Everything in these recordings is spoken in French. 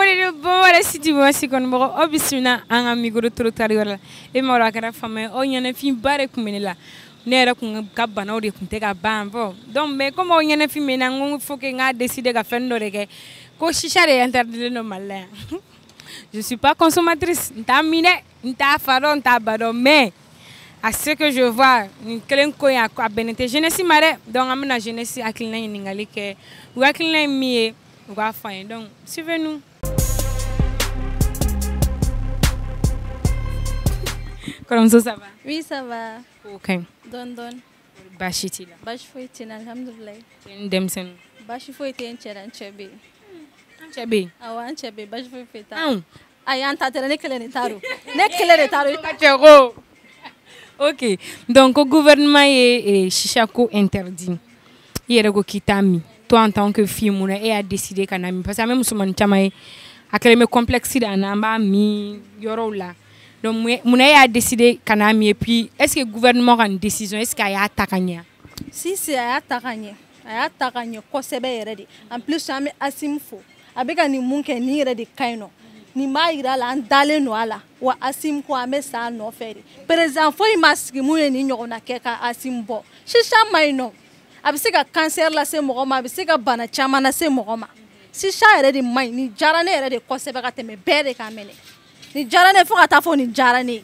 les bon si tu vois si kon mo obisuna anga micro trottoir wala e mo ra kara fama o nyane fi bare kumenela nera kun ka bana o de kun te ka banvo donc mais comme o nyane fi mena ngun faut que nga décider ka fendo reke ko shisha de interdit no malin. Je suis pas consommatrice, nta mine, nta faro, nta bado, mais à ce que je vois, kelen ko ya ko benete jeunesse mare donc amena jeunesse akilina ningali ke ou akilina mi ou va faire donc suivez-nous. Comment ça va? Oui, ça va. OK. Don. Bashiti la. Bashi foitina alhamdulillah. Demsen. Bashi foitin cheran chebe. Chebe. Awan chebe bashi foita. Ah. Anta tere ne kele ne taru. Ne kele ne taru. Kachero. OK. Donc, au gouvernement est chichako interdit. Yere go kitami. Toi en tant que fille mon et a décidé kanami parce que même souvent chamaye akele me complexe dans ba mi yoro la. Donc mon a décidé kanami et puis est-ce que le gouvernement a une décision est-ce qu'il y a takanya? Si aya takanya. Aya takanya ko sebe yere en plus ami asimfo. Abeka ni munke ni yere de kaino. Ni maira la andale no ala wa asim ko amesa no feri par exemple foi maski mu ni nyona keka asimbo shisha maino abisika cancer la se mogoma abisika bana chama na se mogoma shisha ere di mai ni jarane ere de kosebe ka teme bere ka mene ni jarane fo ata fo ni jarane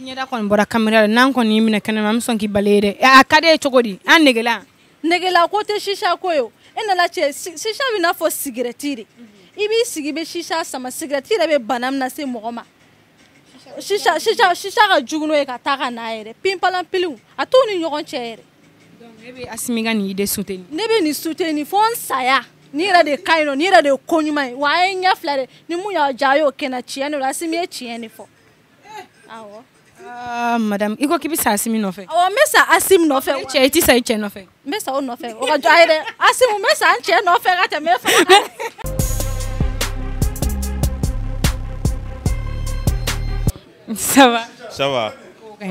nyeda kon bora camera nan kon yimi na kanama am sonki balere akade chogodi an negela ko te shisha ko yo ena la che shisha bina fo cigarette ibi sigi be shisha sama cigarette rebe banam na se mogoma shisha ka jugno e ka taka na ere pimpalan pilu atuni nyogon chere donc ebe asimiga ni de souteni nebe ni souteni fon saya ni ra de kaino ni ra de konyuma wa enya flare ni mu ya jayo kena chiene la asimi e chiene fo awo madame iko kibisa asimi no fe awo mesa asimi no fe che ti sai che no fe mesa o no fe o ga jaire asimi mesa an che no fe ga te me fa. Ça va? Ça va. OK.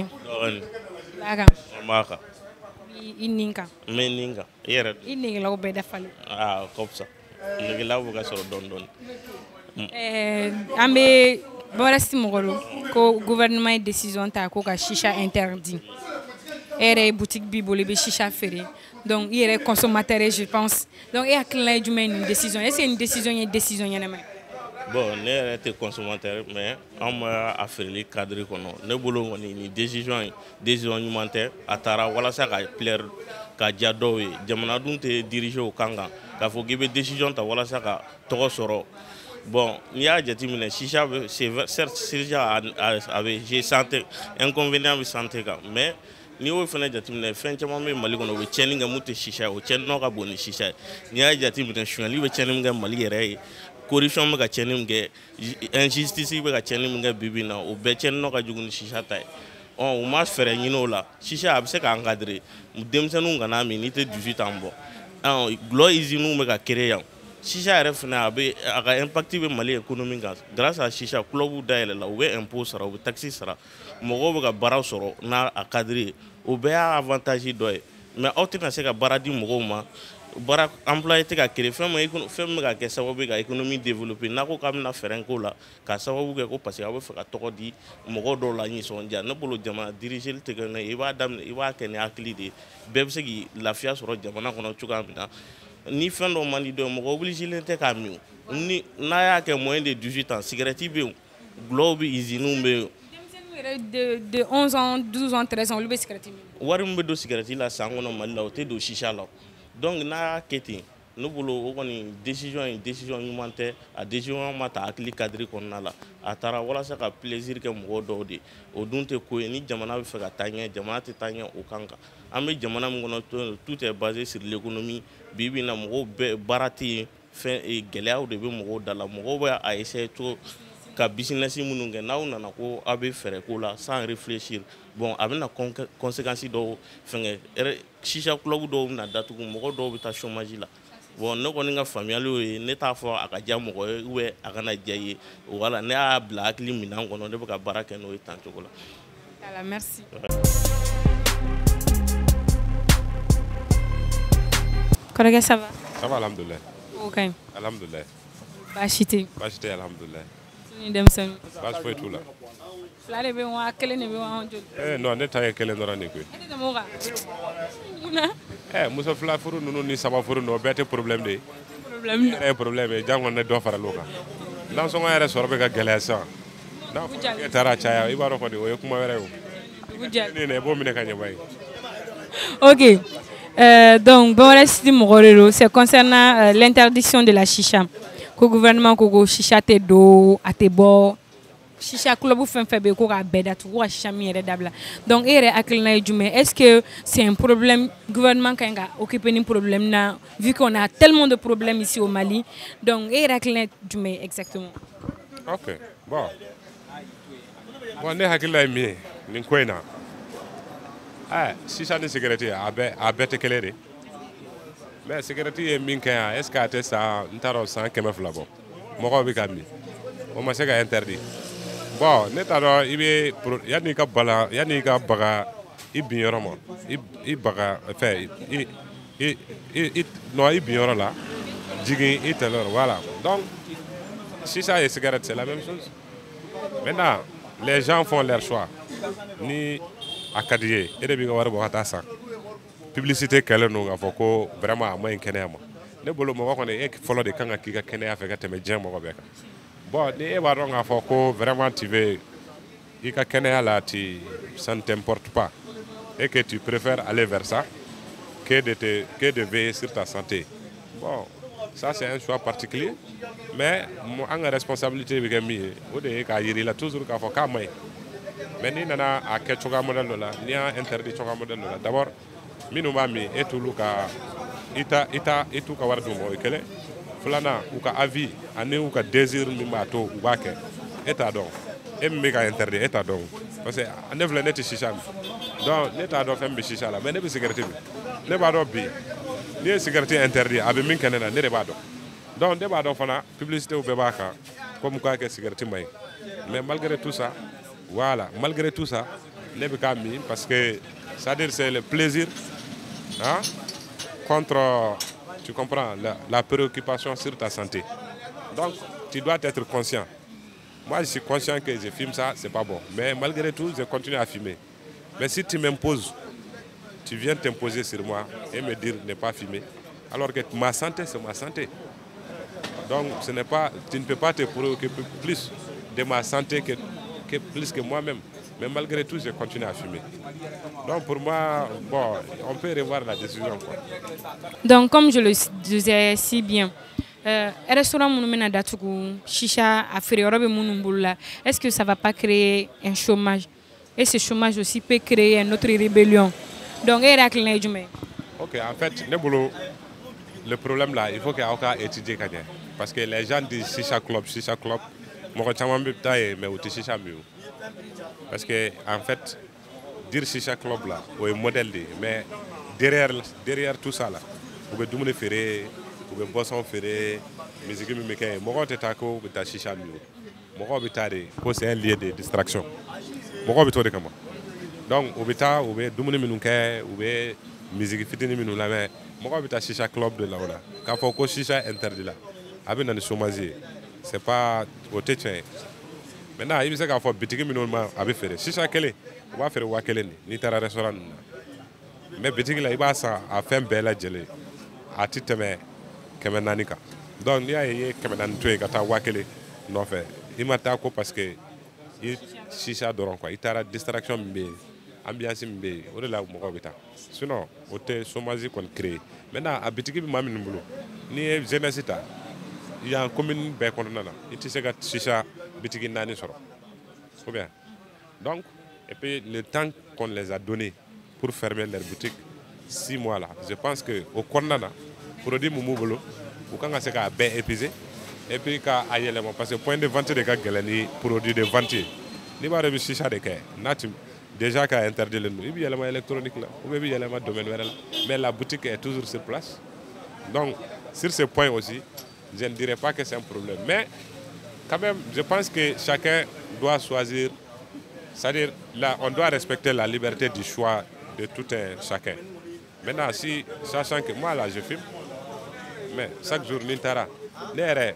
Laga. Maka. Ininka. Meninga. Yere. Ininga la ko be defal. Ah, comme ça. Ngi law bu ga soro don. Ambe borasti mogolo ko gouvernement décision ta ko ka shisha interdit. Ere boutique bibole be shisha feré. Donc il est consommateur je pense. Donc il y a client du une décision. Est-ce que une décision yana mai? Bon, ne était consommateur mais on m'a affaire les cadres kono ne bolo ni décision humanitaire atara wala sa ka plaire ka jado e jamana dun te diriger au kanga ka fo gibe décision ta wala sa ka to soro bon ni a jati mine shisha c'est certes shisha avait j'ai santé inconvénient de santé ka mais ni o fana jati mine fen chama me mali kono be cheninga muté shisha o chen no ka boni shisha ni a jati mine journaliste be cheninga mali yere corruption me ka chenim ge injustice be ka chenim ge bibina o be chen no ka jugun shisha tay on o mas fere nyino la shisha abse ka encadrer demsenu ngana mi ni te 18 ans bon en glo izinu me ka créer shisha refna abe aka impact be mali économique grâce à shisha club daile la o be impôt sara o be taxi sara mogo be ka bara soro na encadrer o be avantage doy mais autre se ka bara di mogo ma bara employé te ka créer femme ka ke sababu ka économie développer nako kam na ferenko la ka sababu ke ko parce que abe fa to di mogo do la ni sonja na bolo jama diriger te ke na iba dam iba ke ne akli de bebse gi lafia soro jama kono chuka mina ni fendo mani do mogo obligé te ka mi ni na ya ke moins de 18 ans cigarette be globe izinu be de 11 ans 12 ans 13 ans le be cigarette warim be do cigarette la sangono malla o te do shisha la donc na keti no bolo o koni décision humanitaire a décision mata akli cadre konna la atara wala sa ka plaisir ke mo do de o dunte ko ni jamana be fe ka tanya jamana te tanya o kanka ambe jamana mo no tout est basé sur l'économie bibi na mo barati fait et gelea de be mo dala mo ba a essayer to ka business mununge na una na ko abe fere ko la sans réfléchir bon avec na conséquences do fenge shisha club do na datu mo do bi ta chômage la bon ne ko nga famille ne ta fo aka jamo ko we aka na jaye wala ne a black li minan ko no de ka baraka no tan chokola ala merci Korega ça va alhamdulillah OK alhamdulillah baasi tɛ yen. baasi tɛ alhamdulilayi. ni denmisɛnninw. baasi foyi t'u la. fila de bɛ yen wa kelen de bɛ yen wa joli. non ne ta ye kelen dɔrɔn de koyi. e tɛ tɛmɛ o kan. munna. muso fila furu ninnu ni saba furu ninnu o bɛɛ tɛ problème de ye. problème de. yɛrɛ ye problème ye jango ne dɔ faral'o kan. nansɔngɔ yɛrɛ sɔrɔ bɛ ka gɛlɛya sisan. n'a fɔra k'e taara caya i b'a dɔn kɔni o ye kuma wɛrɛ ye o. dugu jɛlen i b'o minɛ ka ɲɛ ba ye. Ok. Donc, c'est concernant l'interdiction de la chicha. Que le gouvernement ko chicha te do, a te bo, chicha club fait fait ko ka beda tu ko chicha mi yɛrɛ dabila. Donc, est-ce que c'est un problème gouvernement qui a occupé un problème là vu qu'on a tellement de problèmes ici au Mali. Donc, exactement. Ok. Bon, ne hakilila ye min ye nin ko in na. Chicha ni cigarette a bɛɛ tɛ kelen de. Mais cigarette ye min kɛ yan est-ce que a tɛ san n t'a dɔn san 200 bɔ mɔgɔw bɛ ka min o ma se ka interdit. Bon ne t'a dɔn i bɛ yanni i ka baga i bin yɔrɔ ma i baga fɛ i bin yɔrɔ la jigin i tɛlɛ yɔrɔ voilà. Donc chicha et cigarette c'est la même chose. Maintenant les gens font leur choix ni a ka di ye e de b'i ka wari bɔ ka taa san. Publicité kɛlen don k'a fɔ ko vraiment a ma ɲi kɛnɛya ma. Ne bolo mɔgɔ kɔni e fɔlɔ de kan ka k'i ka kɛnɛya fɛ ka tɛmɛ diɲɛ mɔgɔ bɛɛ kan. Bon ni e b'a dɔn k'a fɔ ko vraiment tu veux i ka kɛnɛya la ça ne t'importe pas et que tu préfères aller vers ça que de veiller sur ta santé. Bon ça c'est un choix particulier mais an ka responsabilité bɛ kɛ min ye o de ye k'a yir'i la toujours k'a fɔ k'a ma ɲi. Mais n'i nana a kɛ cogoya modèle dɔ la n'i y'a interdit cogoya modèle dɔ la d'abord minnu b'a min e t'olu ka i t'u ka wari d'u ma o ye kelen filanan u ka avis ani u ka désir min b'a to u b'a kɛ e t'a dɔn e min bɛ ka interdit e t'a dɔn parce que ne filɛ ne tɛ chicha min donc ne t'a dɔn fɛn min bɛ chicha la mais ne bɛ cigarette min ne b'a dɔn bi n'i ye cigarette interdit a bɛ min kɛ ne na ne de b'a dɔn donc ne b'a dɔn fana publicité bɛɛ b'a kan comme k'a kɛ cigarette ma ɲi mais malgré tout ça voilà malgré tout ça ne bɛ k'a min parce que c'est-à-dire c'est le plaisir hein, contre, tu comprends, la préoccupation sur ta santé. Donc, tu dois être conscient. Moi, je suis conscient que je fume ça, c'est pas bon. Mais malgré tout, je continue à fumer. Mais si tu m'imposes, tu viens t'imposer sur moi et me dire ne pas fumer, alors que ma santé, c'est ma santé. Donc, tu ne peux pas te préoccuper plus de ma santé que plus que moi-même. Mais malgré tout, je continue à fumer. Donc pour moi, bon, on peut revoir la décision, quoi. Donc comme je le disais si bien, restaurant Mounumena Datugu, chicha à Ferrero Mounumboula, est-ce que ça ne va pas créer un chômage? Et ce chômage aussi peut créer une autre rébellion. Donc, ok, en fait, le problème là, il faut qu'il y ait étudié. Parce que les gens disent chicha club, mais où chicha mieux. Parce que en fait, dire chicha club là, c'est un modèle, mais derrière tout ça là, vous pouvez tout faire, vous pouvez boisson faire, musique mécanique, moi je t'accorde que chicha mieux. Moi je c'est un lieu de distraction. Moi je te comment. Donc vous pouvez tout faire, vous pouvez musique fitini minou là, mais moi je chicha club de là là. Quand faut que chicha interdit là, avec dans le chômage, c'est pas au tétien. Maintenant, il y a des gens qui ont fait des choses. Si chaque année, on va faire des choses. Ni un restaurant. Mais les gens qui ont fait un bel gelé. À titre de Kemenanika. Donc, il y a des gens qui ont fait des choses. Il m'a dit parce que chicha doron quoi. Il y a des distractions, ambiance, sinon, on a chômage qu'on crée. Maintenant, à Bitiki, il y a des jeunesse. Il y a une commune qui est il y a des chicha bitiki nani soro. Ou bien. Donc, et puis le temps qu'on les a donné pour fermer leur boutique, 6 mois là, je pense qu'au Kondana, produit Moumoubolo, ou quand c'est bien épuisé, et puis quand ailleurs, parce que point de vente de gars, produit de vente, il va réussir chicha de cas. Déjà qu'à interdit le nous, il y a l'élément électronique là, ou bien il y a l'élément domaine là, mais la boutique est toujours sur place. Donc, sur ce point aussi, je ne dirais pas que c'est un problème. Mais quand même, je pense que chacun doit choisir, c'est-à-dire là, on doit respecter la liberté du choix de tout un chacun. Maintenant, si, sachant que moi là, je fume, mais chaque jour, Nintara,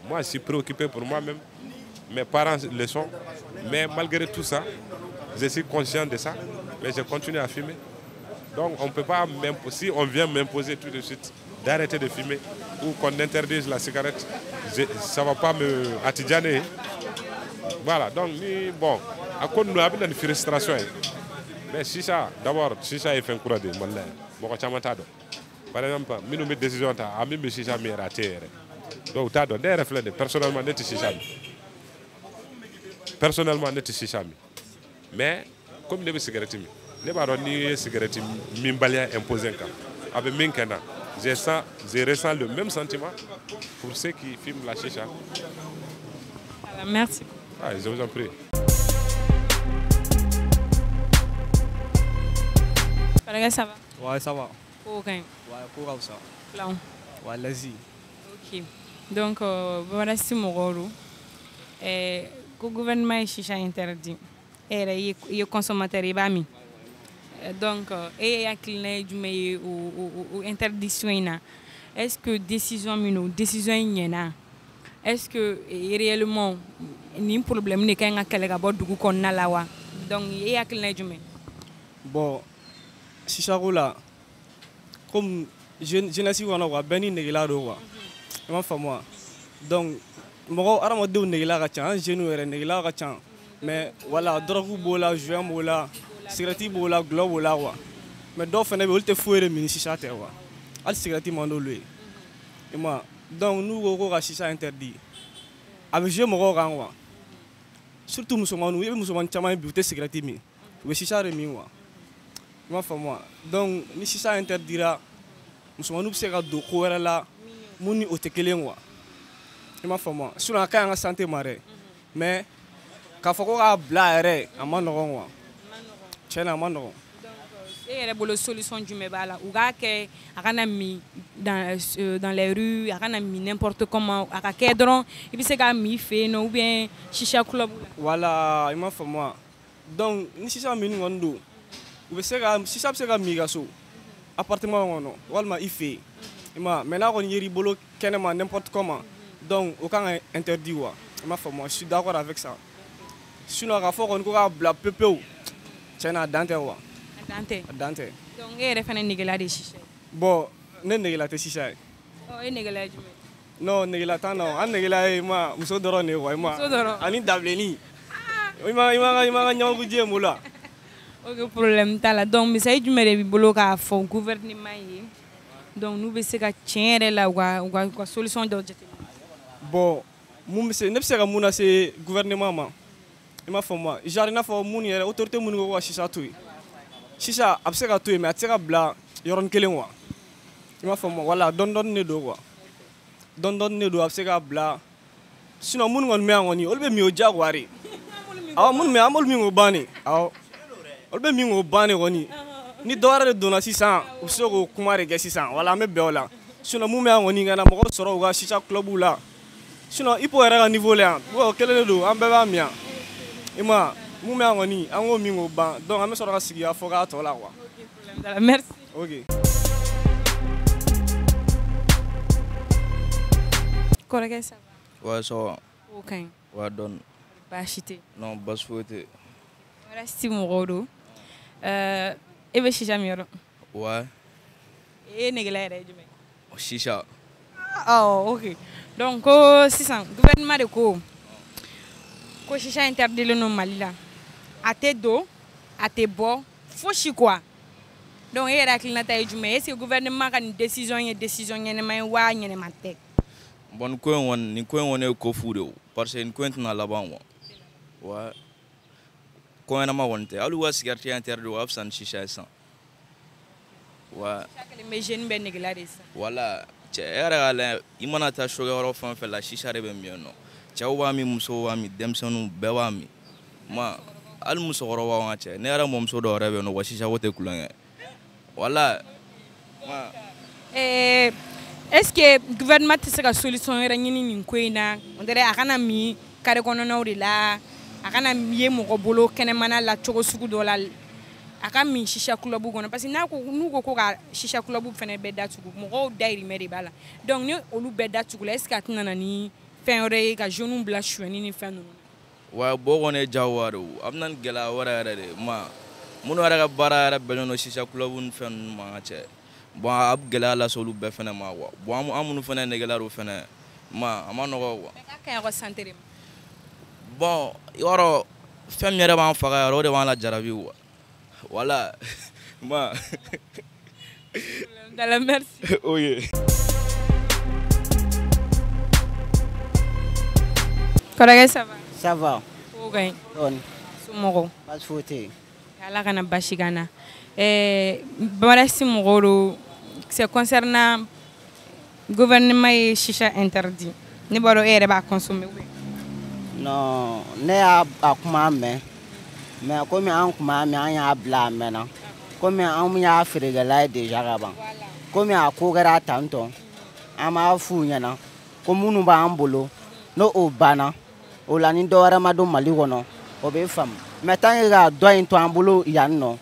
Moi, je suis préoccupé pour moi-même. Mes parents le sont. Mais malgré tout ça, je suis conscient de ça. Mais je continue à fumer. Donc, on ne peut pas, si on vient m'imposer tout de suite d'arrêter de fumer ou qu'on interdise la cigarette, ça ne va pas me attijaner. Voilà, donc, bon, à cause de une frustration. Mais si ça, d'abord, si ça est fait un courant de mon par exemple, nous avons décision à même si ça m'est raté. Donc, tu des réflexes personnellement, personnellement, mais comme les cigarettes, les barons ni cigarettes mimbalia imposées. Avec Minkana, je ressens le même sentiment pour ceux qui fument la chicha. Voilà, merci. Ah, je vous en prie. Ça va? Ouais, ça va. Ok. Ouais, pour ça. Là. Ouais, vas-y. Ok. Donc, voilà, c'est mon rôle. Le gouvernement est chicha interdit. Et il consommateur est bami. Donc, et il y a ou interdiction. Est-ce que décision est-ce que réellement il y a un problème ne kan ka kala ba dugu kon na lawa donc il y a bon si ça roule comme jeunesse wana wa beni negila do wa ma famo donc mo arama de negila ka chan jeune were negila ka chan mais voilà drogue bola joint bola cigarette bola globe bola wa mais do fene be ulte fouere mini chicha te wa al cigarette mando lui et moi donc nous go ka chicha interdit avec je mo ran wa surtout musulmans nous musulmans chama bi ulte cigarette mi we chicha re mi wa ma famo donc ni chicha interdira musulmans nous se ka do ko wera la muni o tekelen wa ma famo sur ka nga santé mare mais ka foko ka bla re amano wa chena amano et il y a solution du mebala ou ga ke akana mi dans les rues akana mi n'importe comment akake dron et puis c'est ga mi fait non ou bien chicha club voilà il m'a fait moi donc ni chicha mi ngondo ou be c'est ga chicha c'est ga mi ga so appartement ngono walma ife ima maintenant on yeri bolo kenema n'importe comment donc aucun interdit wa il m'a fait moi je suis d'accord avec ça sinon ga foko on ko ga bla pepeu chena dante wa Dante. Donc, il y a des négila de chicha. Bon, ne négila te chicha. Oh, il négila du non, négila ta non. An négila ma muso doro ne wa ma. Ani dableni. Ima nyangu je mula. Aucun problème tala. Donc, mais ça y est du mérite bolo ka fo gouvernement yi. Donc, nous be se ka tiendre la wa solution de bon, mu se ne se ka muna se gouvernement ma. Ima fo moi. Jarina fo muni era autorité muni ko wa chicha tu. Chicha abseka to mais atseka bla yoron kelen wa ima famo wala don ne do wa don ne do abseka bla sinon mun ngon me ngoni olbe mi o jagwari aw mun me amol mi ngo bani aw olbe mi ngo bani ngoni ni doare do na 600 usoko kumare ge 600 wala me be wala sinon mun me ngoni ngana mo ko soro wa chicha club la sinon ipo era niveau le bo kelen do ambe ba mia ima Moumé angoni, ango mingo ban, donc ame sora sigi a foga to la quoi. Merci. OK. Correct ça va. Ouais, ça va. OK. Ouais, donne. Pas acheter. Non, bas fouette. Voilà, c'est mon rôle. Et ben chicha mioro. Ouais. Et négla era du mec. Chicha. Oh, OK. Donc c'est ça, gouvernement de ko. Ko chicha interdit le nom Mali là. À tes dos, à tes bords, faut chier quoi. Donc, il y a est-ce que le gouvernement a une décision, il y a une décision, il y a une matek. Bon, nous sommes au parce que nous sommes là-bas. Ouais. Quand on a une alors la cigarette interdite, on a une chicha. Ouais. Les jeunes ben néglaris. Voilà. Il y a un sugar of la chicha de bien non. Chawami muso wami demsonu bewami. Ma al muso gorowa wache ne ara momso do rebe no washisha wote kulanga wala ma est-ce que gouvernement te ka solution era nyini ni koina ondere akana mi kare kono no rila akana mi mo ko bolo kene mana la chogo sugu do la a ka min shisha club kɔnɔ parce que n'u ko ka shisha club fɛnɛ bɛɛ datugu mɔgɔw dayirimɛ de b'a la donc ni olu bɛɛ datugu la est ce que a tɛna na ni fɛn wɛrɛ ye ka jeunes bila suɲɛni ni fɛn ninnu wa bɔ kɔni ye jagoya de ye a bɛ na ni gɛlɛya wɛrɛ yɛrɛ de ma minnu yɛrɛ ka baara yɛrɛ bɛnnen don shisha club ni fɛn ninnu ma cɛ bon a bɛ gɛlɛya lase olu bɛɛ fɛnɛ ma quoi bon an minnu fɛnɛ negela do fɛnɛ ma a ma nɔgɔ quoi mais k'a ka ɲi a ka santé de ma bon yɔrɔ fɛn min yɛrɛ b'an faga yɔrɔ o de b'an la jarabi quoi voilà ma merci oui kɔrɔkɛ ça va Ça va. o ka ɲi Bonne. somɔgɔw Pas de faute. ala kana basi ka na bamarasi mɔgɔw do c'est concernant gouvernement ye shisha interdit ne b'a dɔn e yɛrɛ b'a consommer ou bien Non, ne y'a kuma mɛn mais komi an kuma mɛn an y'a bila a mɛnna komi an y'a feerekɛla ye déjà ka ban komi a ko kɛra tan tɔ an b'a f'u ɲɛna ko minnu b'an bolo n'o o banna o la ni dɔ wɛrɛ ma don Mali kɔnɔ o bɛ faamu mais tant que ka dɔ in to an bolo yan nɔ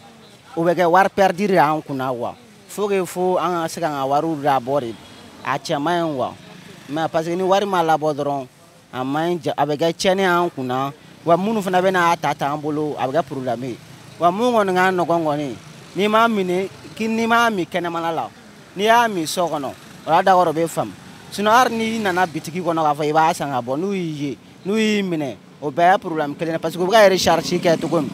o bɛ kɛ wari perdu de y'an kunna quoi faut que fo an ka se k'an ka wariw labɔ de a cɛ man ɲi quoi mais parce que ni wari ma labɔ dɔrɔn a man ɲi a bɛ kɛ tiɲɛni y'an kunna wa minnu fana bɛ n'a ta an bolo a bɛ kɛ problème ye wa mun kɔni ka nɔgɔn kɔni n'i m'a min kɛnɛmana la n'i y'a min so kɔnɔ o y'a d'accord o bɛ faamu sinon hali n'i nana bitiki kɔnɔ k'a fɔ i b'a san ka bɔ n'u y'i ye n'u y'i minɛ o bɛɛ ye problème kelen ye parce que u bɛ ka recharge kɛ cogo min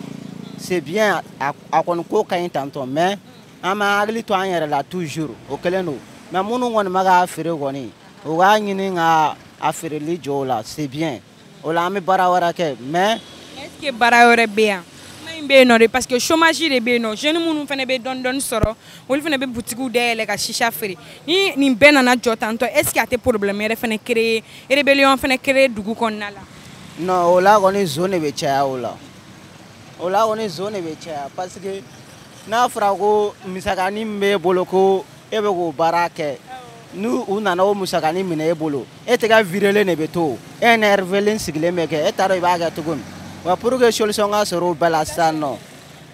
c'est bien a kɔni ko ka ɲi tantɔ mais an b'an hakili to an yɛrɛ la toujours o kelen don mais minnu kɔni ma k'a feere kɔni o k'a ɲini ka a feereli jɔ o la c'est bien o la an bɛ baara wɛrɛ kɛ mais est-ce que baara wɛrɛ bɛ yan kuma in bɛ yen nɔ de parce que chômage de bɛ yen nɔ jeunes minnu fana bɛ dɔɔni sɔrɔ olu fana bɛ boutiques dayɛlɛ ka shisha feere ni nin bɛɛ nana jɔ tantɔ est-ce que a tɛ problème yɛrɛ fana créer rébellion fana créer dugu kɔnɔna la non o la kɔni zone de bɛ caya o la kɔni zone de bɛ caya parce que n'a fɔra ko musakanin min b'e bolo ko e bɛ k'o baara kɛ n'u nana o musakanin minɛ e bolo e tɛ ka virelen de bɛ to e énervelen sigilen bɛ kɛ e t'a dɔn i b'a kɛ cogo min wa pour que solution ka sɔrɔ o bɛɛ la sisan nɔ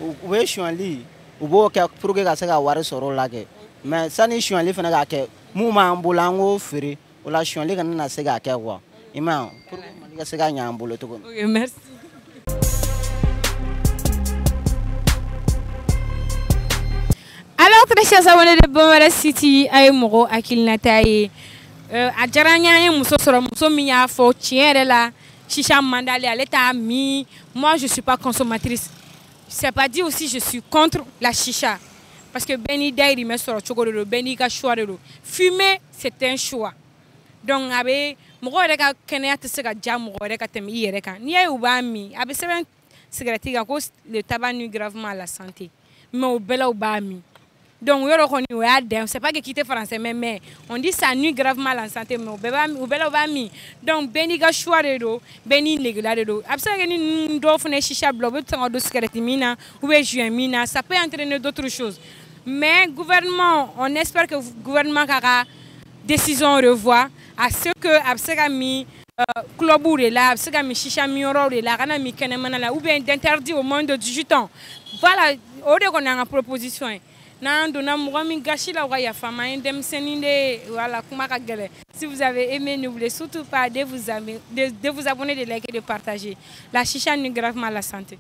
u bɛ sonyali u b'o kɛ pour que ka se ka wari sɔrɔ o la kɛ mais sani sonyali fana ka kɛ mun b'an bolo an k'o feere o la sonyali kana na se ka kɛ quoi i m'a ye pour que Mali ka se ka ɲɛ an bolo cogo min. ok merci. Alors, très chers abonnés de Bamara City, aye mɔgɔ hakilinata ye a diyara n ye an ye muso sɔrɔ muso min y'a fɔ tiɲɛ yɛrɛ la shisha man d'ale ale t'a min moi je suis pas consommatrice c'est pas dit aussi je suis contre la shisha parce que bɛɛ n'i dayirimɛ sɔrɔ cogo de don bɛɛ n'i ka choix de don fumer c'est un choix donc a bɛ mɔgɔ yɛrɛ ka kɛnɛya tɛ se ka diya mɔgɔ wɛrɛ ka tɛmɛ i yɛrɛ kan n'i y'a ye u b'a min a bɛ sɛbɛn cigarette kan ko le tabac nuit gravement à la santé mais o bɛɛ la u b'a min. Donc, c'est pas que quitter français, mais on dit ça nuit gravement à la santé, mais donc, beni ga choix de do, beni négla de do. Absolument, ni do fone chicha blob, ou cigarette mina, ou juin mina, ça peut entraîner d'autres choses. Mais gouvernement, on espère que le gouvernement aura décision revoir à ce que absolument club ou là, absolument chicha mioro là, kana mi kenemana là, ou bien d'interdire au moins de 18 ans. Voilà, au lieu qu'on a une proposition. Si vous avez aimé, n'oubliez surtout pas de vous abonner, de liker, de partager. La chicha nuit gravement à la santé.